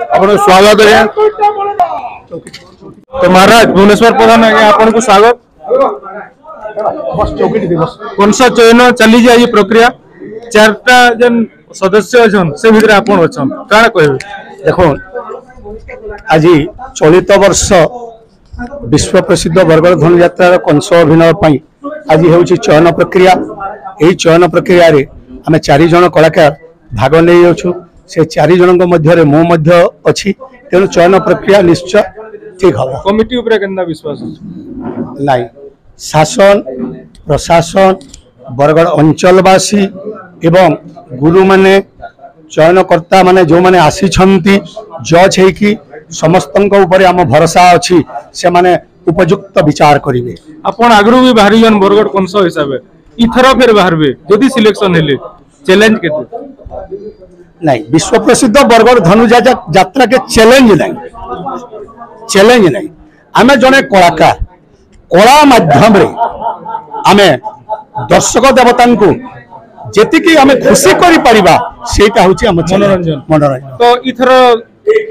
आपन स्वागत है। तो महाराज भुवनेश्वर प्रधान आगे आपन को स्वागत। कंस चयन चली आज प्रक्रिया चारटा जन सदस्य अछन से भितर आपन अछन काना कहबे। देखो आज चलित वर्ष विश्व प्रसिद्ध बरगड़ धनु यात्रा कंस अभिनय पई आज होची चयन प्रक्रिया। यही चयन प्रक्रिया रे आमे 4 जन कलाकार भाग नहीं अच्छु। से 4 जन मध्य मो मध्य अच्छी तेणु चयन प्रक्रिया निश्चय ठीक हम। कमिटी ऊपर केना विश्वास नहीं शासन प्रशासन बरगड़ अंचलवासी एवं गुरु माने चयनकर्ता माने जो माने आसी छंती जज है कि समस्त ऊपर आम भरोसा अच्छी से माने उपयुक्त विचार करेंगे। आपण आगरू भी बाहरी जन बरगड़ कंस हिसाब इथर फिर बाहरबे जदि सिलेक्शन हेले चैलेंज केते नहीं विश्व प्रसिद्ध बरगड़ धनु यात्रा के चैलेंज नहीं आमे जने कलाकार कला माध्यम रे आमे दर्शक देवता को जेतिकी आमे खुशी करि परिबा सेटा होची हम मनोरंजन। तो इथर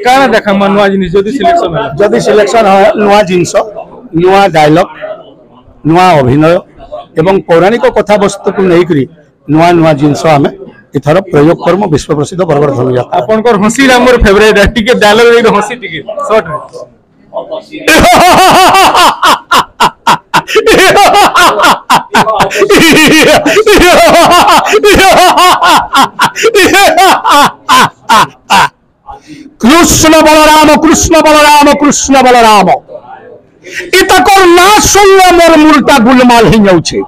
काना देखा नुआ जिनिस जदि सिलेक्शन है नुआ जिनिस नुआ डायलॉग नुआ अभिनय एवं पौराणिक कथा वस्तु को नहीं नुआ नुआ जिनिस आमे इथर प्रयोग करमु विश्व प्रसिद्ध बरगड़ धनु यात्रा। आपनकर हंसी हमर फेवरेट है टिके डायलॉग रे हंसी टिके शॉर्ट कृष्ण बलराम कृष्ण बलराम कृष्ण बलराम इतकर ना सुनले मोर मुर्टा गुलमाल ही जाउछे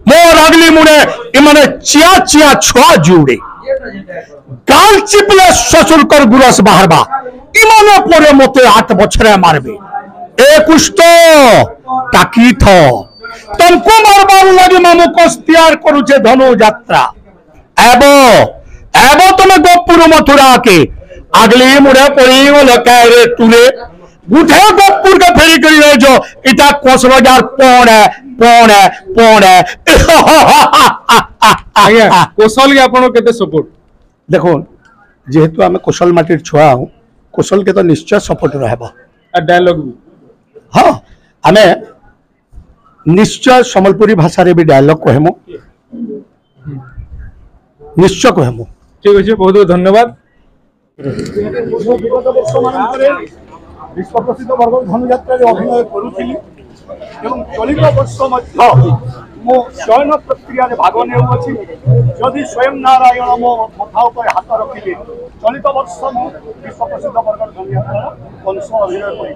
मोर अगली मुड़े इमने चिया चिया छुआ जुड़े गाल चिपले ससुर कर गुरस बाहरबा इमने परे मते 8 बछरे मारबे ए कुष्ट ताकी थ तुमको मारबार लगे मामू कस तैयार करूछे धनु यात्रा एबो तुम गोपुर मथुरा के अगली मुड़े पड़ी गले कारे तुरे गुठे गोपुर के फेरी करी रहे जो इता कोस बाजार पौड़े आया कौशल के आपण केते सपोर्ट देखो जेहेतु आमे कौशल माटी छुआ हूं कौशल के तो निश्चय सपोर्ट रहबा आ डायलॉग भी हां आमे निश्चय संबलपुरी भाषा रे भी डायलॉग कहमु निश्चय कहमु। ठीक अछि बहुत बहुत धन्यवाद। विश्व प्रसिद्ध बरगड़ धनु यात्रा रे अभिनय करूथिली एवं चलित वर्ष मध्य मो चयन प्रक्रिया रे भाग नेउ अछि जदि स्वयं नारायण मो मथा ऊपर हाथ रखिले चलित वर्ष मो विश्व प्रसिद्ध बरगड़ धनु यात्रा कंस अभिनय करी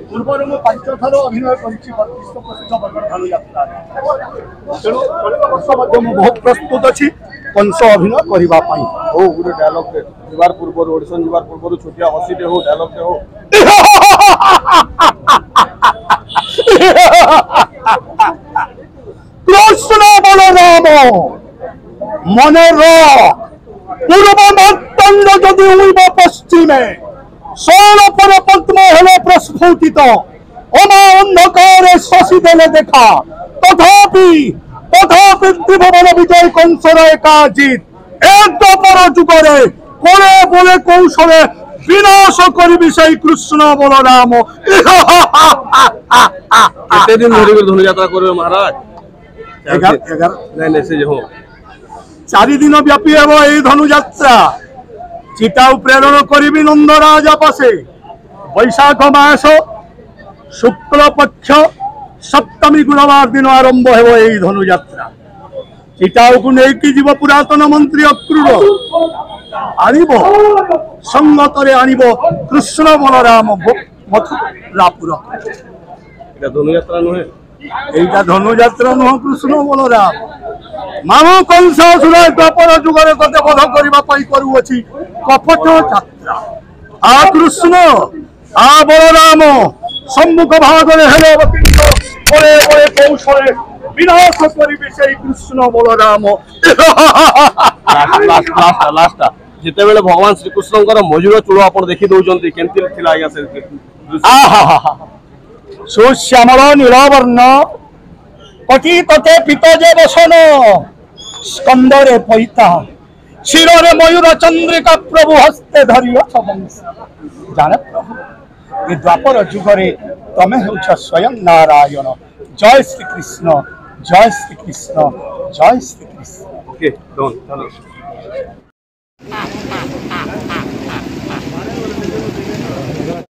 पूर्व मो 5 थर अभिनय करिछि विश्व प्रसिद्ध बरगड़ धनु यात्रा तेणु चलित वर्ष मध्य मो बहुत प्रस्तुत अछि कंस अभिनय करिबा पई। ओ गुड डायलॉग रे जीवार पूर्व ऑडिशन जीवार पूर्व छोटिया हसी दे हो डायलॉग दे हो कृष्ण बलराम मन पूर्व मतंग जदि उब पश्चिमे सोल पर पद्म हेले प्रस्फुटित अमा अंधकार शशि देले देखा तथापि त्रिभुवन विजय कंसर एकाजित एक पर जुगरे कोले बोले कौशले विनाश करी से कृष्ण बलराम। कितने दिन धनु यात्रा करबे महाराज 4 दिन व्यापी हेब ए धनु यात्रा चिता प्रेरण करी नंदराज पासे वैशाख मास शुक्ल पक्ष सप्तमी गुरुवार दिन आरंभ हेब ए धनु यात्रा चिता को लेकिन जीव पुरातन मंत्री अक्रूर आनिब संगतरे आनिब कृष्ण बलराम मथुरापुर धनु यात्रा नुहे एटा धनु यात्रा नुह कृष्ण बलराम मामू कंस द्वापर जुगर गते बध करबा पई करूअछि कपट यात्रा आ कृष्ण आ बलराम सम्मुख भागरे हेले अवतीर्ण परे परे कौशले विनाश करिबे से कृष्ण बलराम। लास्ट जिते बेले भगवान श्री कृष्णकर मयूर चूड़ आप देखी दौरान केमती थिला आज्ञा से सुश्यामल नीलवर्ण कटी तते पितजे बसन स्कंदरे पैता শিররে ময়ূর চন্দ্রিকা প্রভু হস্তে ধরিয়ছ বংশী। জানে প্রভু এ দ্বাপর যুগরে তমে হেউছ স্বয়ং নারায়ণ। জয় শ্রীকৃষ্ণ, জয় শ্রীকৃষ্ণ, জয় শ্রীকৃষ্ণ। ওকে, ডন।